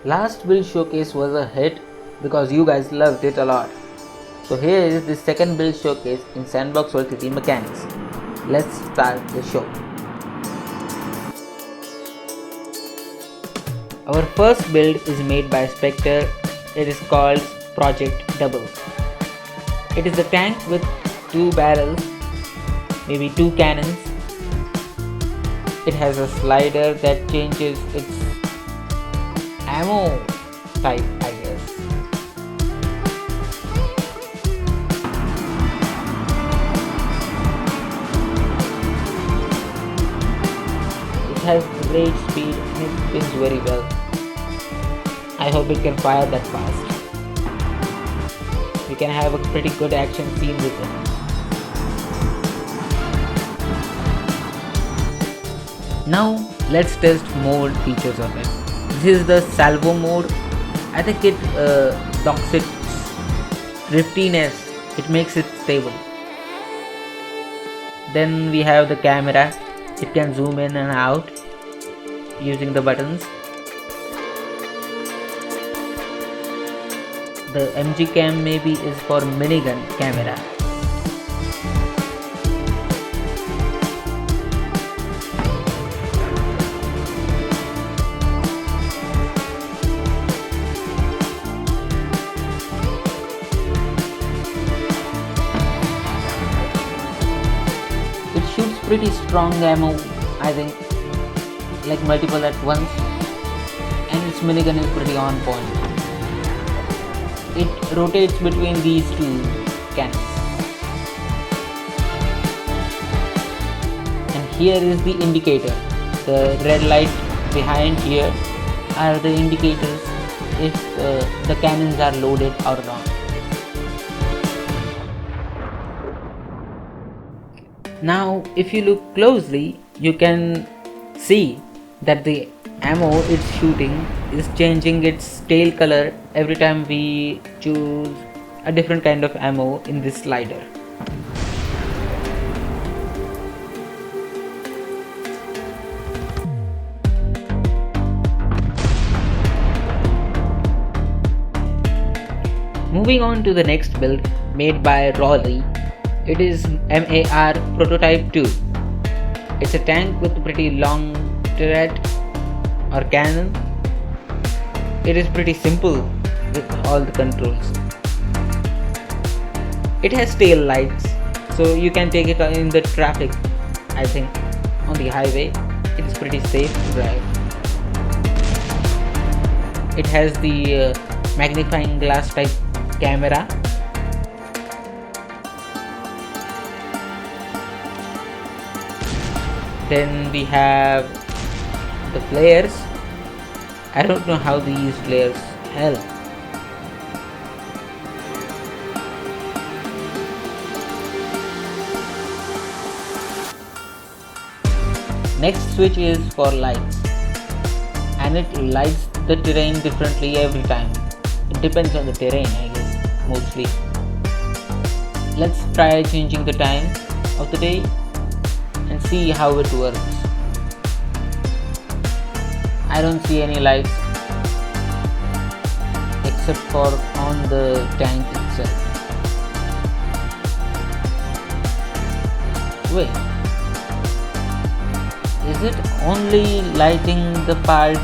Last build showcase was a hit because you guys loved it a lot. So here is the second build showcase in Sandbox World 3 mechanics. Let's start the show. Our first build is made by Spectre. It is called Project Double. It is a tank with 2 barrels, maybe 2 cannons. It has a slider that changes its ammo type, I guess. It has great speed and it spins very well. I hope it can fire that fast. We can have a pretty good action scene with it. Now let's test more features of it. This is the salvo mode. I think it locks its driftiness. It makes it stable. Then we have the camera. It can zoom in and out using the buttons. The MG cam maybe is for minigun camera. It shoots pretty strong ammo, I think, like multiple at once, and its minigun is pretty on point. It rotates between these 2 cannons. And here is the indicator. The red light behind here are the indicators if the cannons are loaded or not. Now if you look closely, you can see that the ammo it's shooting is changing its tail color every time we choose a different kind of ammo in this slider. Moving on to the next build made by Rolly. It is MAR Prototype 2. It's a tank with a pretty long turret or cannon. It is pretty simple with all the controls. It has tail lights, so you can take it in the traffic. I think on the highway it is pretty safe to drive. It has the magnifying glass type camera. Then we have the flares. I don't know how these flares help. Next switch is for lights, and it lights the terrain differently every time. It depends on the terrain, I guess, mostly. Let's try changing the time of the day and see how it works. I don't see any lights except for on the tank itself. Wait, is it only lighting the part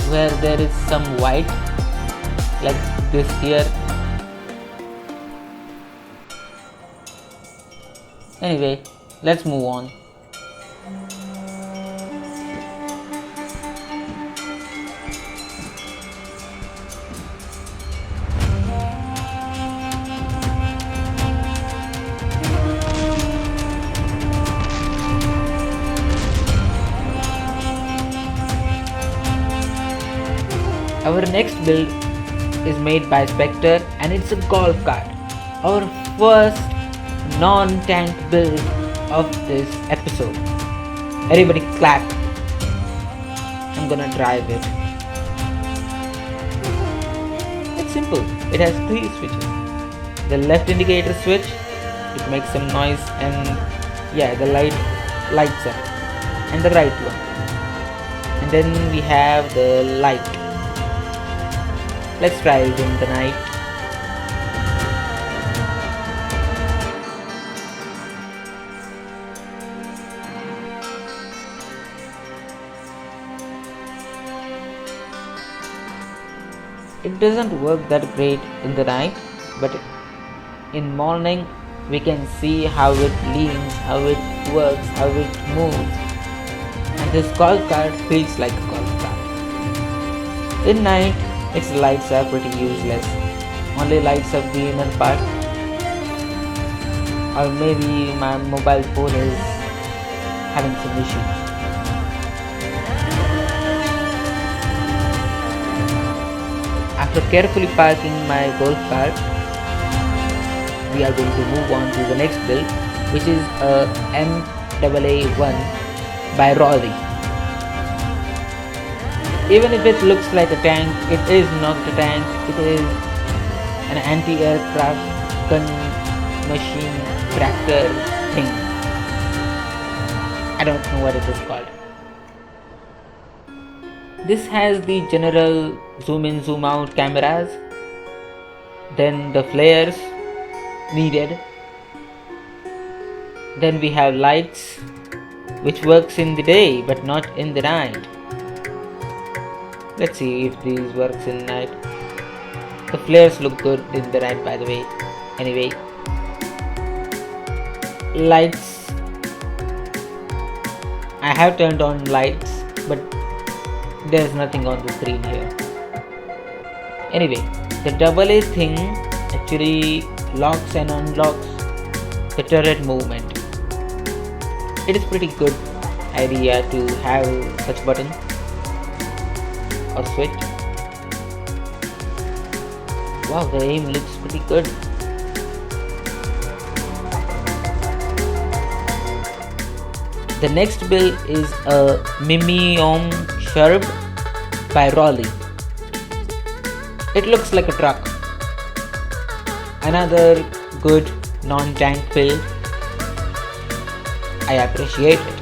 where there is some white, like this here? Anyway, let's move on. Our next build is made by Spectre and it's a golf cart. Our first non-tank build of this episode. Everybody clap. I'm gonna drive it. It's simple. It has 3 switches. The left indicator switch, it makes some noise, and yeah, the light lights up, and the right one. And then we have the light. Let's try it in the night. It doesn't work that great in the night, but in morning we can see how it leans, how it works, how it moves, and this golf cart feels like a golf cart. In night, its lights are pretty useless, only lights up the inner part, or maybe my mobile phone is having some issues. After carefully parking my golf cart, we are going to move on to the next build, which is a MK18 by Rolly. Even if it looks like a tank, it is not a tank. It is an anti-aircraft gun machine tractor thing. I don't know what it is called. This has the general zoom in zoom out cameras, then the flares needed, then we have lights which works in the day but not in the night. Let's see if these works in night. The flares look good in the night, by the way. Anyway, lights, I have turned on lights, but there's nothing on the screen here. Anyway, the AA thing actually locks and unlocks the turret movement. It is pretty good idea to have such button or switch. Wow, the aim looks pretty good. The next build is a Mim Sherb by Rolly. It looks like a truck. Another good non-tank build. I appreciate it.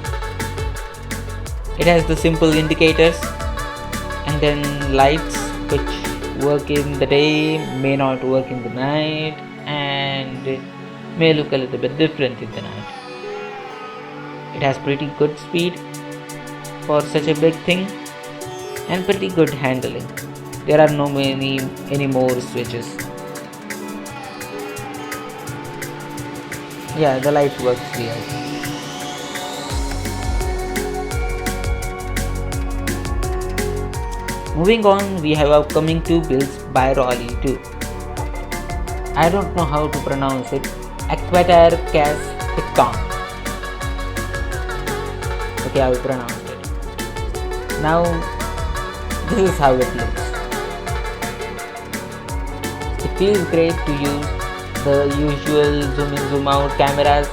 It has the simple indicators and then lights which work in the day, may not work in the night, and may look a little bit different in the night. It has pretty good speed for such a big thing and pretty good handling. There are no any more switches. Yeah, the light works here. Moving on, we have upcoming two builds by Rolly too. I don't know how to pronounce it. Aquatire Bass. Okay, I will pronounce it. Now, this is how it looks. It feels great to use the usual zoom in zoom out cameras.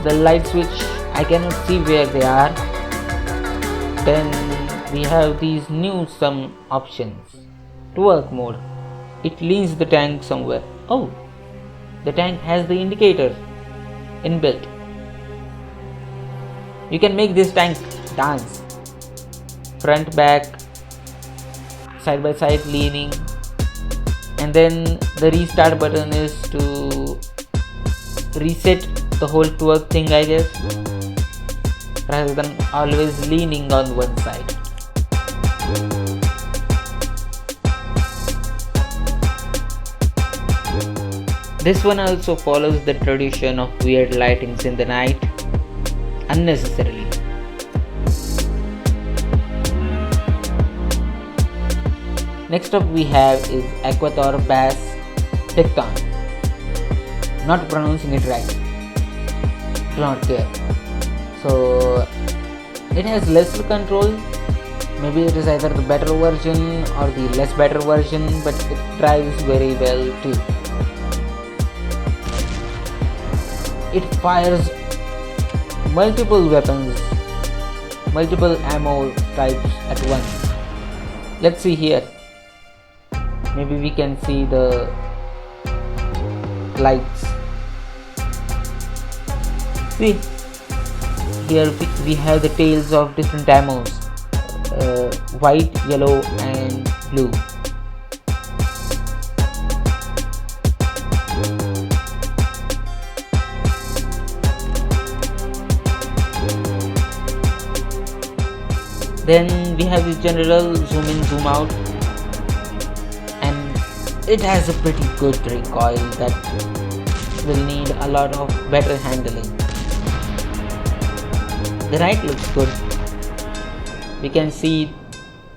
The light switch, I cannot see where they are. Then we have these new some options. Twerk mode. It leans the tank somewhere. Oh, the tank has the indicator inbuilt. You can make this tank dance. Front, back, side by side leaning. And then the restart button is to reset the whole twerk thing, I guess, rather than always leaning on one side. This one also follows the tradition of weird lightings in the night unnecessarily. Next up we have is Aquat Bass. Not pronouncing it right. Do not care. So it has lesser control. Maybe it is either the better version or the less better version, but it drives very well too. It fires multiple weapons, multiple ammo types at once. Let's see here. Maybe we can see the lights. See, here we have the tails of different ammos, white, yellow and blue. Then we have the general zoom in zoom out, and it has a pretty good recoil that will need a lot of better handling. The right looks good. We can see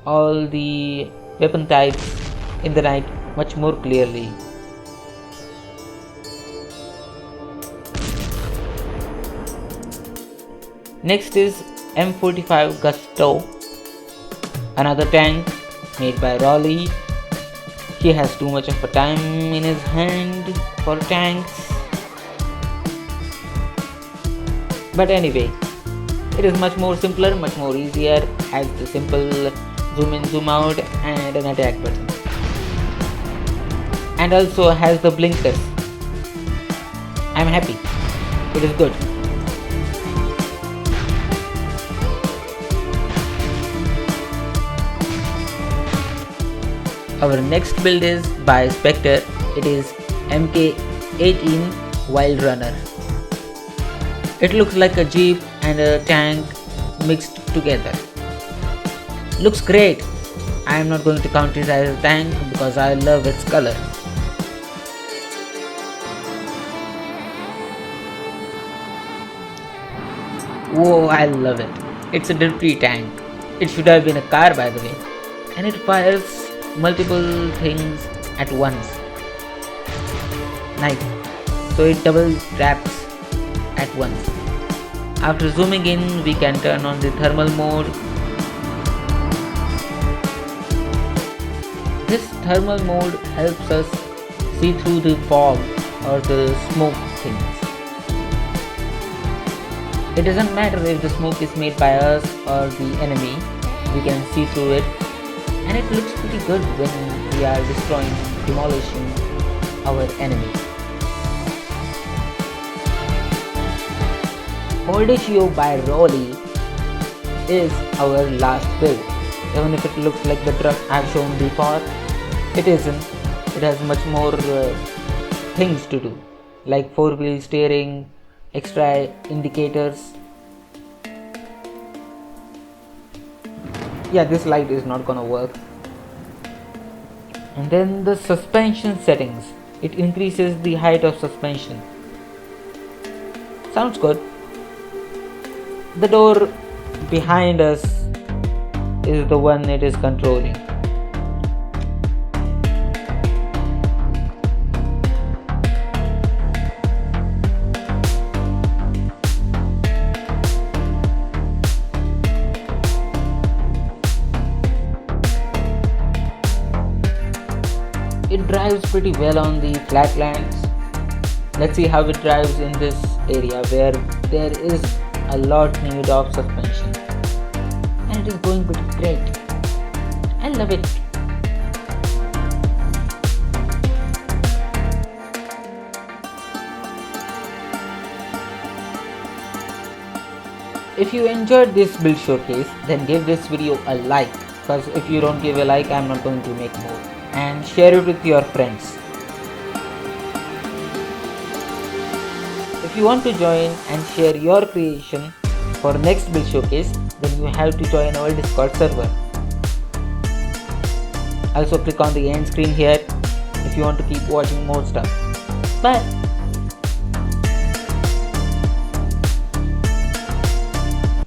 all the weapon types in the right much more clearly. Next is M45 Gusto, another tank made by Raleigh. He has too much of a time in his hand for tanks. But anyway, it is much more simpler, much more easier, has the simple zoom in zoom out and an attack button. And also has the blinkers. I'm happy. It is good. Our next build is by Spectre. It is MK18 Wild Runner. It looks like a jeep and a tank mixed together. Looks great. I am not going to count it as a tank because I love its color. Whoa, I love it. It's a dirty tank. It should have been a car, by the way. And it fires multiple things at once. Nice. So it double traps at once. After zooming in, we can turn on the thermal mode. This thermal mode helps us see through the fog or the smoke things. It doesn't matter if the smoke is made by us or the enemy, we can see through it, and it looks pretty good when we are destroying, demolishing our enemy. Audacio by Raleigh is our last build. Even if it looks like the truck I've shown before, it isn't. It has much more things to do, like 4-wheel steering, extra indicators. Yeah, this light is not gonna work. And then the suspension settings. It increases the height of suspension. Sounds good. The door behind us is the one it is controlling. It drives pretty well on the flatlands. Let's see how it drives in this area where there is a lot need of suspension. And it is going pretty great. I love it. If you enjoyed this build showcase, then give this video a like, because if you don't give a like, I'm not going to make more. And share it with your friends. If you want to join and share your creation for next build showcase, then you have to join our Discord server. Also click on the end screen here if you want to keep watching more stuff. Bye.